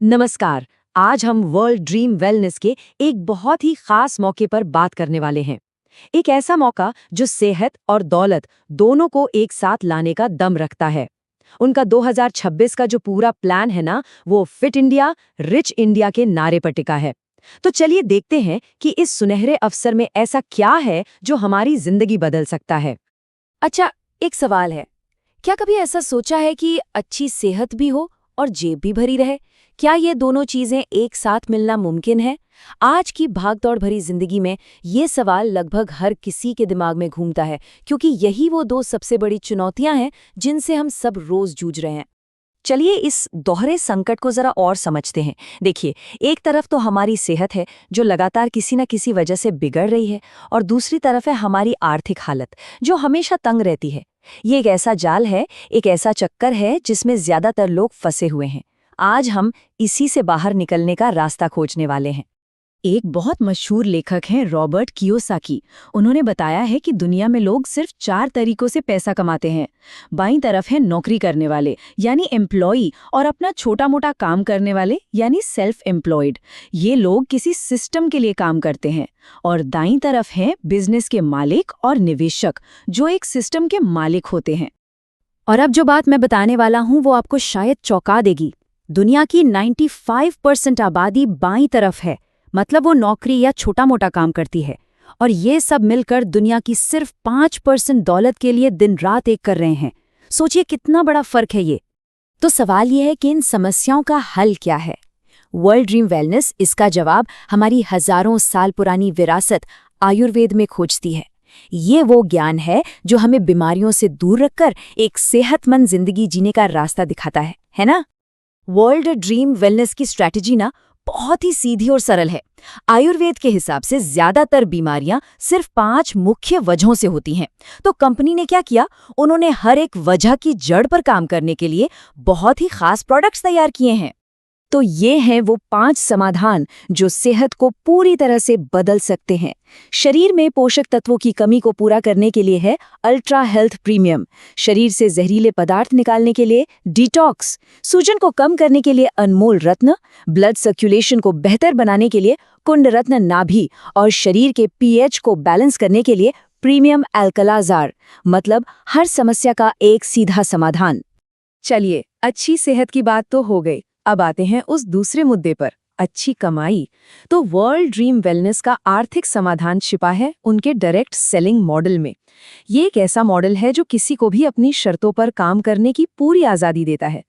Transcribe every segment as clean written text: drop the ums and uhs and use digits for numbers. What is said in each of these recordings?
नमस्कार। आज हम वर्ल्ड ड्रीम वेलनेस के एक बहुत ही खास मौके पर बात करने वाले हैं। एक ऐसा मौका जो सेहत और दौलत दोनों को एक साथ लाने का दम रखता है। उनका 2026 का जो पूरा प्लान है ना, वो फिट इंडिया, रिच इंडिया के नारे पर टिका है। तो चलिए देखते हैं कि इस सुनहरे अवसर में ऐसा क्या है जो हमारी जिंदगी बदल सकता है। अच्छा, एक सवाल है। क्या कभी ऐसा सोचा है कि अच्छी सेहत भी हो और जेब भी भरी रहे? क्या ये दोनों चीजें एक साथ मिलना मुमकिन है? आज की भागदौड़ भरी जिंदगी में ये सवाल लगभग हर किसी के दिमाग में घूमता है, क्योंकि यही वो दो सबसे बड़ी चुनौतियां हैं जिनसे हम सब रोज जूझ रहे हैं। चलिए इस दोहरे संकट को जरा और समझते हैं। देखिए, एक तरफ तो हमारी सेहत है जो लगातार किसी न किसी वजह से बिगड़ रही है, और दूसरी तरफ है हमारी आर्थिक हालत जो हमेशा तंग रहती है। ये एक ऐसा जाल है, एक ऐसा चक्कर है जिसमें ज्यादातर लोग फंसे हुए हैं। आज हम इसी से बाहर निकलने का रास्ता खोजने वाले हैं। एक बहुत मशहूर लेखक हैं रॉबर्ट कियोसाकी। उन्होंने बताया है कि दुनिया में लोग सिर्फ 4 तरीकों से पैसा कमाते हैं। बाईं तरफ है नौकरी करने वाले यानी एम्प्लॉई, और अपना छोटा मोटा काम करने वाले यानी सेल्फ एम्प्लॉयड। ये लोग किसी सिस्टम के लिए काम करते हैं। और दाईं तरफ है बिजनेस के मालिक और निवेशक, जो एक सिस्टम के मालिक होते हैं। और अब जो बात मैं बताने वाला हूं वो आपको शायद चौंका देगी। दुनिया की 95% आबादी बाईं तरफ है, मतलब वो नौकरी या छोटा मोटा काम करती है। और ये सब मिलकर दुनिया की सिर्फ 5% दौलत के लिए दिन रात एक कर रहे हैं। सोचिए कितना बड़ा फर्क है ये। तो सवाल ये है कि इन समस्याओं का हल क्या है? वर्ल्ड ड्रीम वेलनेस इसका जवाब हमारी हजारों साल पुरानी विरासत आयुर्वेद में खोजती है। ये वो ज्ञान है जो हमें बीमारियों से दूर रखकर एक सेहतमंद जिंदगी जीने का रास्ता दिखाता है ना? वर्ल्ड ड्रीम वेलनेस की स्ट्रैटेजी ना बहुत ही सीधी और सरल है। आयुर्वेद के हिसाब से ज्यादातर बीमारियां सिर्फ 5 मुख्य वजहों से होती हैं। तो कंपनी ने क्या किया? उन्होंने हर एक वजह की जड़ पर काम करने के लिए बहुत ही खास प्रोडक्ट्स तैयार किए हैं। तो ये हैं वो 5 समाधान जो सेहत को पूरी तरह से बदल सकते हैं। शरीर में पोषक तत्वों की कमी को पूरा करने के लिए है अल्ट्रा हेल्थ प्रीमियम, शरीर से जहरीले पदार्थ निकालने के लिए डिटॉक्स, सूजन को कम करने के लिए अनमोल रत्न, ब्लड सर्कुलेशन को बेहतर बनाने के लिए कुंड रत्न नाभि, और शरीर के पीएच को बैलेंस करने के लिए प्रीमियम एल्कलाजार। मतलब हर समस्या का एक सीधा समाधान। चलिए, अच्छी सेहत की बात तो हो गई। अब आते हैं उस दूसरे मुद्दे पर, अच्छी कमाई। तो वर्ल्ड ड्रीम वेलनेस का आर्थिक समाधान छिपा है उनके डायरेक्ट सेलिंग मॉडल में। ये एक ऐसा मॉडल है जो किसी को भी अपनी शर्तों पर काम करने की पूरी आजादी देता है।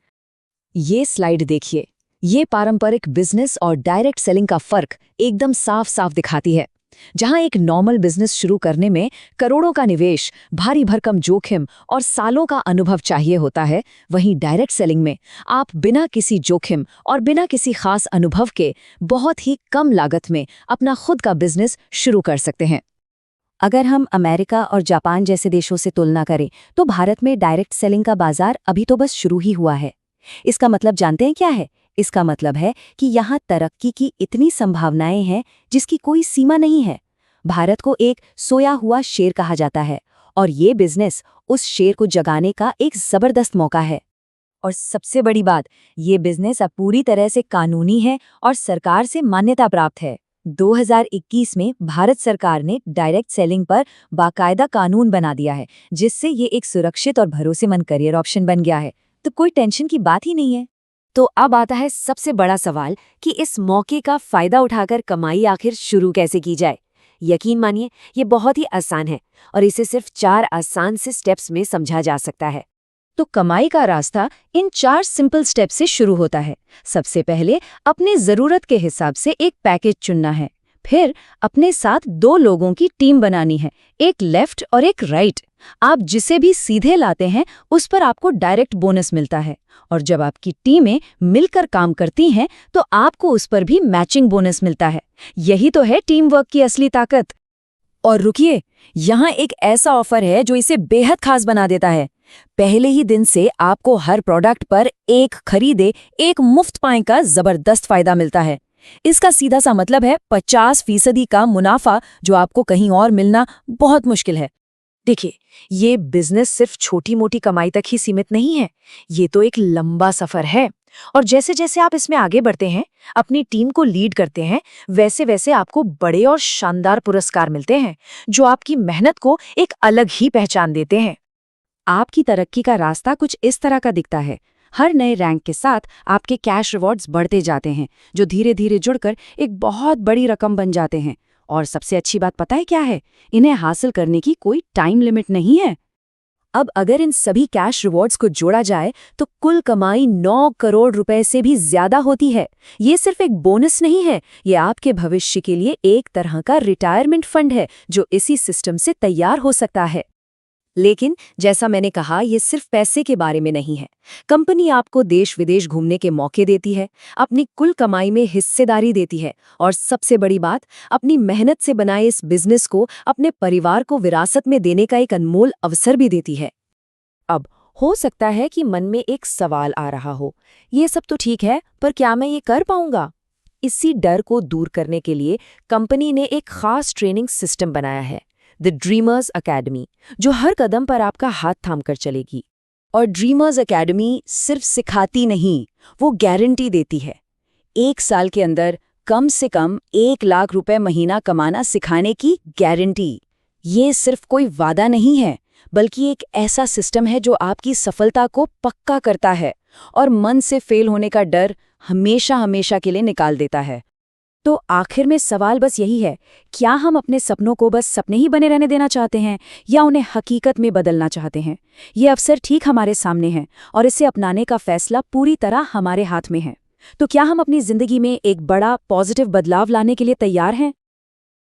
ये स्लाइड देखिए, ये पारंपरिक बिजनेस और डायरेक्ट सेलिंग का फर्क एकदम साफ साफ दिखाती है। जहां एक नॉर्मल बिजनेस शुरू करने में करोड़ों का निवेश, भारी भरकम जोखिम और सालों का अनुभव चाहिए होता है, वहीं डायरेक्ट सेलिंग में आप बिना किसी जोखिम और बिना किसी खास अनुभव के बहुत ही कम लागत में अपना खुद का बिजनेस शुरू कर सकते हैं। अगर हम अमेरिका और जापान जैसे देशों से तुलना करें तो भारत में डायरेक्ट सेलिंग का बाजार अभी तो बस शुरू ही हुआ है। इसका मतलब जानते हैं क्या है? इसका मतलब है कि यहाँ तरक्की की इतनी संभावनाएं हैं जिसकी कोई सीमा नहीं है। भारत को एक सोया हुआ शेर कहा जाता है, और ये बिजनेस उस शेर को जगाने का एक जबरदस्त मौका है। और सबसे बड़ी बात, ये बिजनेस अब पूरी तरह से कानूनी है और सरकार से मान्यता प्राप्त है। 2021 में भारत सरकार ने डायरेक्ट सेलिंग पर बाकायदा कानून बना दिया है, जिससे ये एक सुरक्षित और भरोसेमंद करियर ऑप्शन बन गया है। तो कोई टेंशन की बात ही नहीं है। तो अब आता है सबसे बड़ा सवाल कि इस मौके का फायदा उठाकर कमाई आखिर शुरू कैसे की जाए। यकीन मानिए, ये बहुत ही आसान है और इसे सिर्फ 4 आसान से स्टेप्स में समझा जा सकता है। तो कमाई का रास्ता इन 4 सिंपल स्टेप से शुरू होता है। सबसे पहले अपनी जरूरत के हिसाब से एक पैकेज चुनना है। फिर अपने साथ 2 लोगों की टीम बनानी है, एक लेफ्ट और एक राइट। आप जिसे भी सीधे लाते हैं उस पर आपको डायरेक्ट बोनस मिलता है, और जब आपकी टीमें मिलकर काम करती हैं तो आपको उस पर भी मैचिंग बोनस मिलता है। यही तो है टीम वर्क की असली ताकत। और रुकिए, यहाँ एक ऐसा ऑफर है जो इसे बेहद खास बना देता है। पहले ही दिन से आपको हर प्रोडक्ट पर एक खरीदे एक मुफ्त पाएं का जबरदस्त फायदा मिलता है। इसका सीधा सा मतलब है 50% का मुनाफा, जो आपको कहीं और मिलना बहुत मुश्किल है। देखिए, ये बिजनेस सिर्फ छोटी मोटी कमाई तक ही सीमित नहीं है, ये तो एक लंबा सफर है। और जैसे जैसे आप इसमें आगे बढ़ते हैं, अपनी टीम को लीड करते हैं, वैसे वैसे आपको बड़े और शानदार पुरस्कार मिलते हैं, जो आपकी मेहनत को एक अलग ही पहचान देते हैं। आपकी तरक्की का रास्ता कुछ इस तरह का दिखता है। हर नए रैंक के साथ आपके कैश रिवॉर्ड्स बढ़ते जाते हैं, जो धीरे धीरे जुड़कर एक बहुत बड़ी रकम बन जाते हैं। और सबसे अच्छी बात पता है क्या है? इन्हें हासिल करने की कोई टाइम लिमिट नहीं है। अब अगर इन सभी कैश रिवॉर्ड्स को जोड़ा जाए तो कुल कमाई 9 करोड़ रुपए से भी ज्यादा होती है। ये सिर्फ एक बोनस नहीं है, ये आपके भविष्य के लिए एक तरह का रिटायरमेंट फंड है जो इसी सिस्टम से तैयार हो सकता है। लेकिन जैसा मैंने कहा, ये सिर्फ पैसे के बारे में नहीं है। कंपनी आपको देश विदेश घूमने के मौके देती है, अपनी कुल कमाई में हिस्सेदारी देती है और सबसे बड़ी बात, अपनी मेहनत से बनाए इस बिजनेस को अपने परिवार को विरासत में देने का एक अनमोल अवसर भी देती है। अब हो सकता है कि मन में एक सवाल आ रहा हो, ये सब तो ठीक है, पर क्या मैं ये कर पाऊंगा? इसी डर को दूर करने के लिए कंपनी ने एक खास ट्रेनिंग सिस्टम बनाया है, द ड्रीमर्स अकेडमी, जो हर कदम पर आपका हाथ थामकर चलेगी। और ड्रीमर्स अकेडमी सिर्फ सिखाती नहीं, वो गारंटी देती है 1 साल के अंदर कम से कम 1 लाख रुपए महीना कमाना सिखाने की गारंटी। ये सिर्फ कोई वादा नहीं है, बल्कि एक ऐसा सिस्टम है जो आपकी सफलता को पक्का करता है और मन से फेल होने का डर हमेशा हमेशा के लिए निकाल देता है। तो आखिर में सवाल बस यही है, क्या हम अपने सपनों को बस सपने ही बने रहने देना चाहते हैं या उन्हें हकीकत में बदलना चाहते हैं? ये अवसर ठीक हमारे सामने है और इसे अपनाने का फैसला पूरी तरह हमारे हाथ में है। तो क्या हम अपनी जिंदगी में एक बड़ा पॉजिटिव बदलाव लाने के लिए तैयार हैं?